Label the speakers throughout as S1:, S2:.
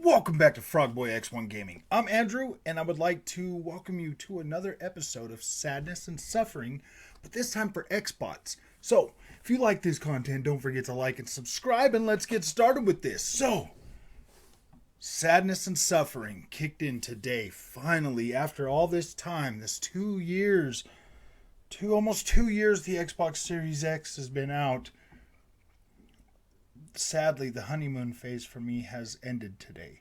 S1: Welcome back to Frogboy X1 Gaming. I'm Andrew, and I would like to welcome you to another episode of Sadness and Suffering, but this time for Xbots. So, if you like this content, don't forget to like and subscribe, and let's get started with this. So, Sadness and Suffering kicked in today, finally, after all this time, this 2 years, almost 2 years the Xbox Series X has been out. Sadly, the honeymoon phase for me has ended today.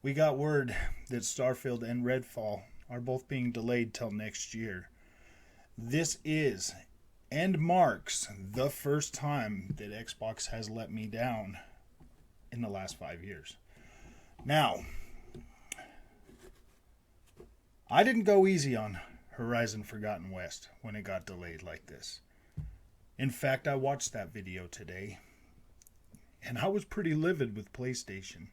S1: We got word that Starfield and Redfall are both being delayed till next year. This is and marks the first time that Xbox has let me down in the last 5 years. Now, I didn't go easy on Horizon Forgotten West when it got delayed like this. In fact, I watched that video today, and I was pretty livid with PlayStation.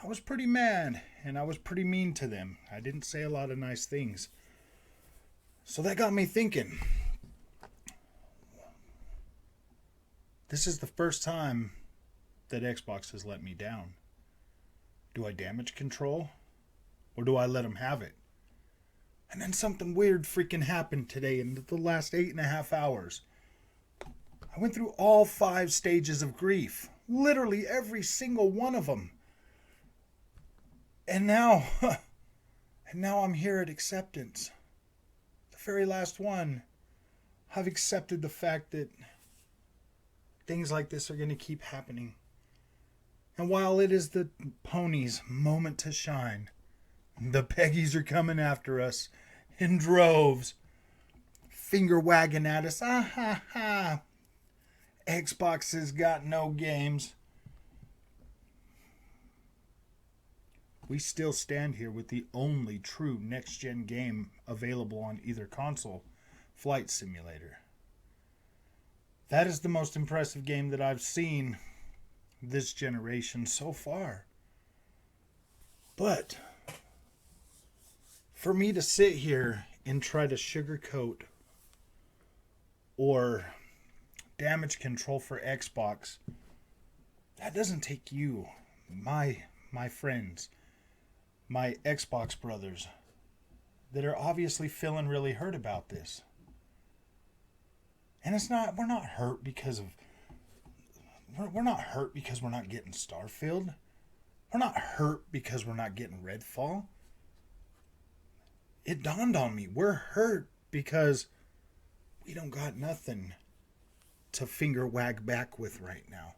S1: I was pretty mad, and I was pretty mean to them. I didn't say a lot of nice things. So that got me thinking. This is the first time that Xbox has let me down. Do I damage control? Or do I let them have it? And then something weird freaking happened today in the last 8.5 hours. I went through all 5 stages of grief. Literally every single one of them. And now I'm here at acceptance. The very last one. I've accepted the fact that things like this are going to keep happening. And while it is the ponies' moment to shine, the Peggies are coming after us in droves, finger wagging at us. Ah ha ha. Xbox has got no games. We still stand here with the only true next-gen game available on either console, Flight Simulator. That is the most impressive game that I've seen this generation so far. But for me to sit here and try to sugarcoat or damage control for Xbox, that doesn't take you, my friends, my Xbox brothers, that are obviously feeling really hurt about this. And we're not hurt because we're not getting Starfield. We're not hurt because we're not getting Redfall. It dawned on me, we're hurt because we don't got nothing to finger wag back with right now.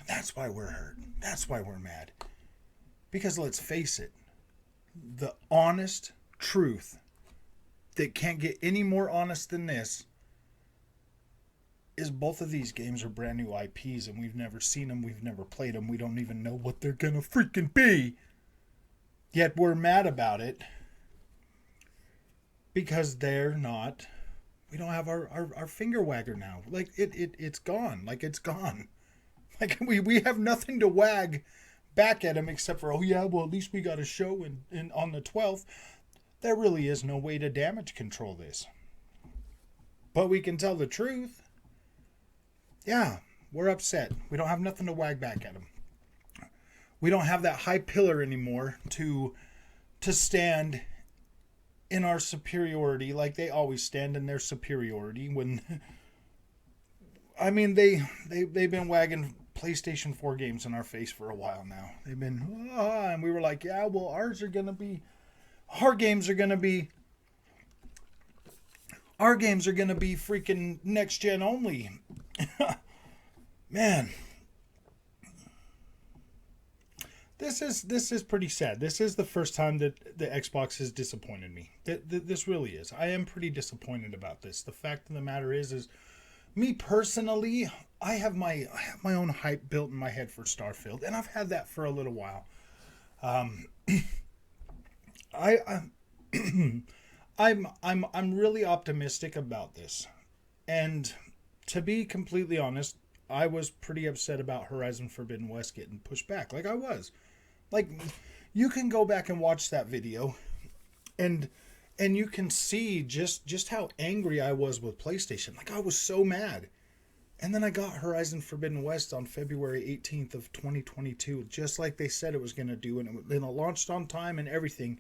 S1: That's why we're hurt. That's why we're mad. Because let's face it, the honest truth that can't get any more honest than this is both of these games are brand new IPs, and we've never seen them, we've never played them, we don't even know what they're gonna freaking be. Yet we're mad about it because they're not. We don't have our finger wagger now. Like it's gone. Like it's gone. Like we have nothing to wag back at him except for, oh yeah, well at least we got a show in on the 12th. There really is no way to damage control this. But we can tell the truth. Yeah, we're upset. We don't have nothing to wag back at him. We don't have that high pillar anymore to stand in our superiority like they always stand in their superiority when I mean they've been wagging PlayStation 4 games in our face for a while now. They've been and we were like, yeah, well our games are gonna be freaking next gen only. Man, this is pretty sad. This is the first time that the Xbox has disappointed me. This really is. I am pretty disappointed about this. The fact of the matter is me personally, I have my own hype built in my head for Starfield, and I've had that for a little while. Um, I, I'm really optimistic about this, and to be completely honest, I was pretty upset about Horizon Forbidden West getting pushed back. Like I was, like, you can go back and watch that video, and you can see just how angry I was with PlayStation. Like I was so mad. And then I got Horizon Forbidden West on February 18th of 2022, just like they said it was going to do, and it launched on time and everything.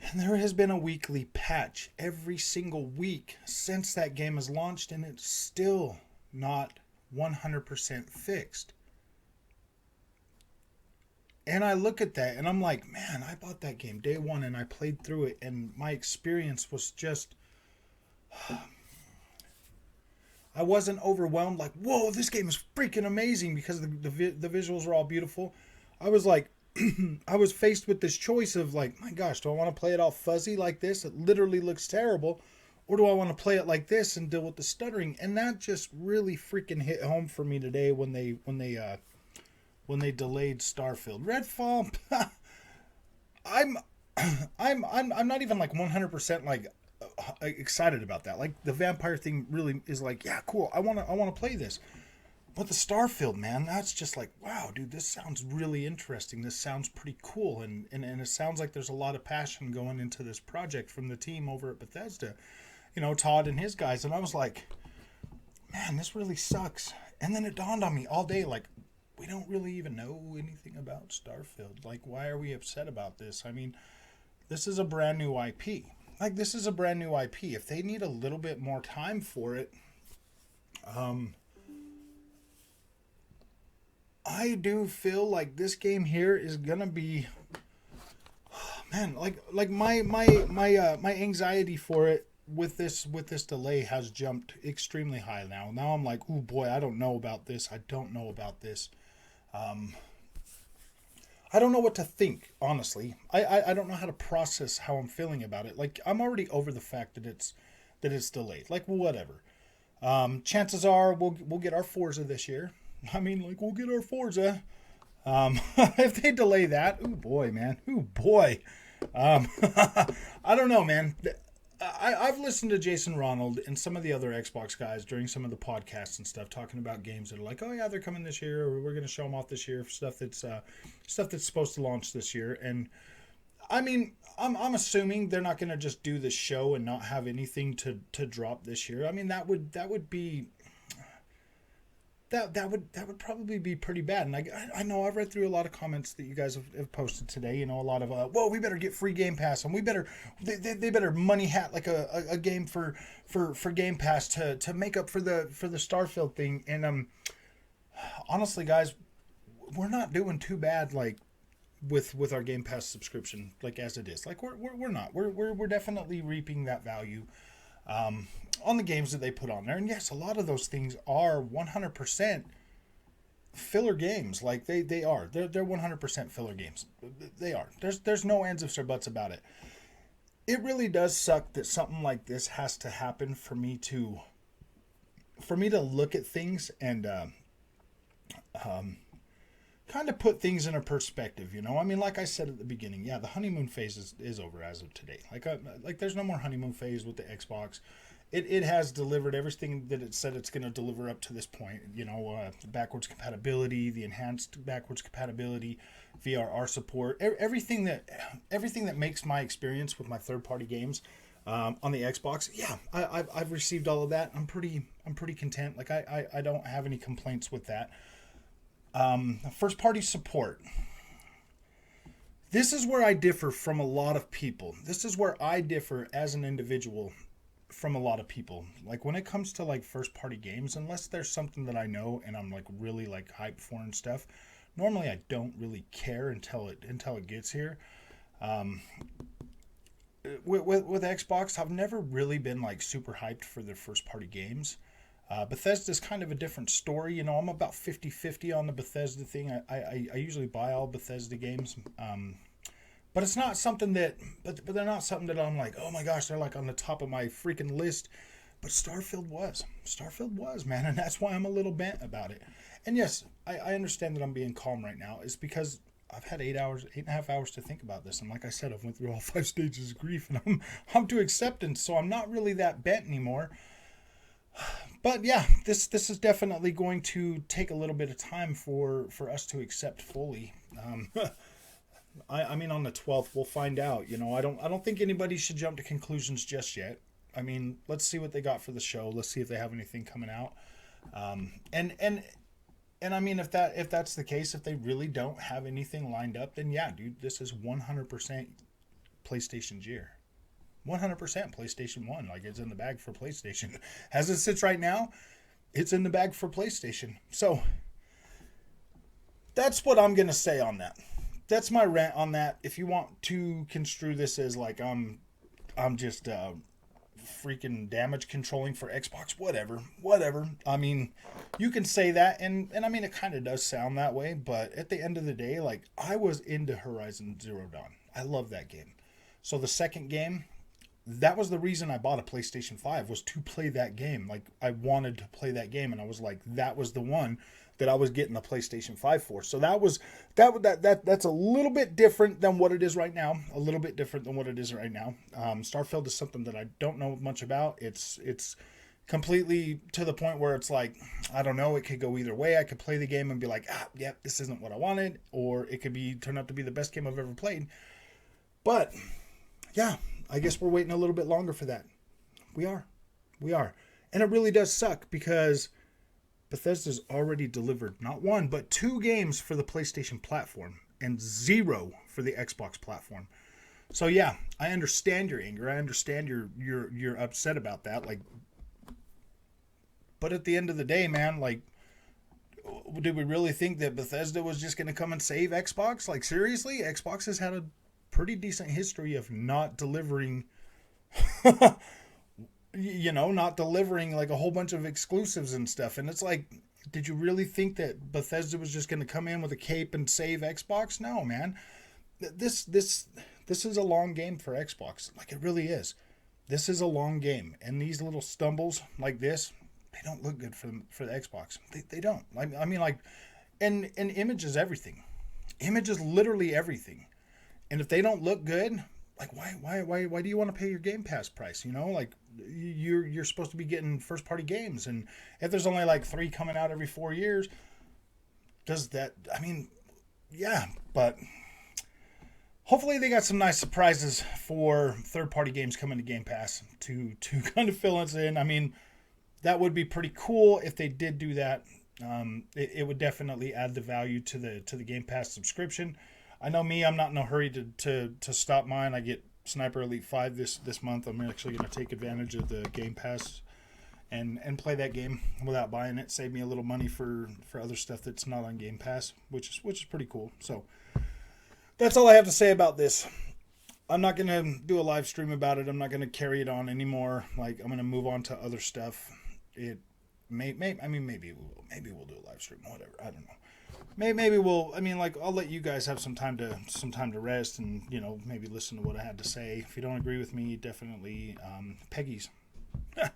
S1: And there has been a weekly patch every single week since that game has launched, and it's still not 100% fixed. And I look at that and I'm like, man, I bought that game day one and I played through it, and my experience was just. I wasn't overwhelmed like, whoa, this game is freaking amazing because the visuals are all beautiful. I was like, I was faced with this choice of like, my gosh, do I want to play it all fuzzy like this? It literally looks terrible. Or do I want to play it like this and deal with the stuttering? And that just really freaking hit home for me today when they delayed Starfield. Redfall, I'm I'm not even like 100% like excited about that. Like the vampire thing really is like, yeah, cool. I want to play this. But the Starfield, man, that's just like, wow, dude, this sounds really interesting. This sounds pretty cool, and it sounds like there's a lot of passion going into this project from the team over at Bethesda. You know, Todd and his guys, and I was like, man, this really sucks. And then it dawned on me all day, like, we don't really even know anything about Starfield. Like, why are we upset about this? I mean, this is a brand new IP. Like, this is a brand new IP. If they need a little bit more time for it, I do feel like this game here is gonna be, man, like my anxiety for it with this delay has jumped extremely high now. Now I'm like, oh boy, I don't know about this. I don't know about this. I don't know what to think, honestly. I don't know how to process how I'm feeling about it. Like I'm already over the fact that it's delayed. Like whatever. Chances are we'll get our Forza this year. I mean, like we'll get our Forza. If they delay that, oh boy, man, oh boy. I don't know, man. I've listened to Jason Ronald and some of the other Xbox guys during some of the podcasts and stuff talking about games that are like, oh yeah, they're coming this year, or we're going to show them off this year for stuff that's supposed to launch this year. And I mean, I'm assuming they're not going to just do this show and not have anything to drop this year. I mean, that would be that would probably be pretty bad. And I know I've read through a lot of comments that you guys have posted today. You know, a lot of whoa, we better get free Game Pass, and we better they better money hat like a game for Game Pass to make up for the Starfield thing. And honestly, guys, we're not doing too bad like with our Game Pass subscription like as it is. Like we're not we're definitely reaping that value. On the games that they put on there. And yes, a lot of those things are 100% filler games. Like they are. They're 100% filler games. They are. There's no ands, ifs, or buts about it. It really does suck that something like this has to happen for me to look at things and kind of put things in a perspective, you know. I mean, like I said at the beginning, yeah, the honeymoon phase is over as of today. Like there's no more honeymoon phase with the Xbox. It has delivered everything that it said it's going to deliver up to this point. You know, the backwards compatibility, the enhanced backwards compatibility, VRR support, everything that makes my experience with my third party games on the Xbox. Yeah, I've received all of that. I'm pretty content. Like I don't have any complaints with that. First party support. This is where I differ from a lot of people. This is where I differ as an individual from a lot of people. Like when it comes to like first party games, unless there's something that I know and I'm like really like hyped for and stuff, normally I don't really care until it gets here. With Xbox, I've never really been like super hyped for their first party games. Bethesda's kind of a different story. You know, I'm about 50-50 on the Bethesda thing. I usually buy all Bethesda games. But it's not something that, but they're not something that I'm like, oh my gosh, they're like on the top of my freaking list. But Starfield was, man. And that's why I'm a little bent about it. And yes, I understand that I'm being calm right now. It's because I've had 8.5 hours to think about this, and like I said, I've went through all 5 stages of grief, and I'm to acceptance, so I'm not really that bent anymore. But yeah, this is definitely going to take a little bit of time for us to accept fully. I mean, on the 12th, we'll find out. You know, I don't think anybody should jump to conclusions just yet. I mean, let's see what they got for the show. Let's see if they have anything coming out. And I mean, if that's the case, if they really don't have anything lined up, then yeah, dude, this is 100% PlayStation's year. 100% PlayStation 1. Like, it's in the bag for PlayStation. As it sits right now, it's in the bag for PlayStation. So, that's what I'm going to say on that. That's my rant on that. If you want to construe this as like I'm just freaking damage controlling for Xbox, whatever. I mean, you can say that, and I mean, it kind of does sound that way, but at the end of the day, like, I was into Horizon Zero Dawn. I love that game. So the second game, that was the reason I bought a PlayStation 5, was to play that game. Like, I wanted to play that game, and I was like, that was the one that I was getting the PlayStation 5 for. So that's a little bit different than what it is right now. Starfield is something that I don't know much about. It's completely to the point where it's like, I don't know, it could go either way. I could play the game and be like, this isn't what I wanted, or it could turn out to be the best game I've ever played. But yeah, I guess we're waiting a little bit longer for that. We are. And it really does suck, because Bethesda's already delivered not one, but 2 games for the PlayStation platform and 0 for the Xbox platform. So yeah, I understand your anger. I understand you're upset about that. Like, but at the end of the day, man, like, did we really think that Bethesda was just going to come and save Xbox? Like, seriously? Xbox has had a pretty decent history of not delivering not delivering like a whole bunch of exclusives and stuff. And it's like, did you really think that Bethesda was just going to come in with a cape and save Xbox? No, man. This is a long game for Xbox. Like, it really is. This is a long game. And these little stumbles like this, they don't look good for the Xbox. They don't. I mean, like, and image is everything. Image is literally everything. And if they don't look good, like, why do you want to pay your Game Pass price? You know, like, you're supposed to be getting first party games, and if there's only like 3 coming out every 4 years, does that? I mean, yeah, but hopefully they got some nice surprises for third party games coming to Game Pass to kind of fill us in. I mean, that would be pretty cool if they did do that. It would definitely add the value to the Game Pass subscription. I know me, I'm not in a hurry to stop mine. I get Sniper Elite 5 this month. I'm actually going to take advantage of the Game Pass and play that game without buying it. Save me a little money for other stuff that's not on Game Pass, which is pretty cool. So that's all I have to say about this. I'm not going to do a live stream about it. I'm not going to carry it on anymore. Like, I'm going to move on to other stuff. Maybe we'll do a live stream, whatever. I don't know. Maybe we'll. I mean, like, I'll let you guys have some time to rest and, you know, maybe listen to what I had to say. If you don't agree with me, definitely Peggy's.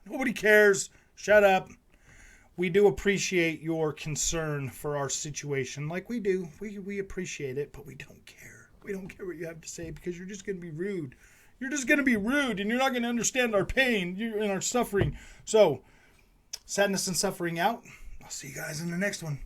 S1: Nobody cares. Shut up. We do appreciate your concern for our situation. Like, we do. We appreciate it, but we don't care. We don't care what you have to say, because you're just going to be rude. You're just going to be rude, and you're not going to understand our pain and our suffering. So, sadness and suffering out. I'll see you guys in the next one.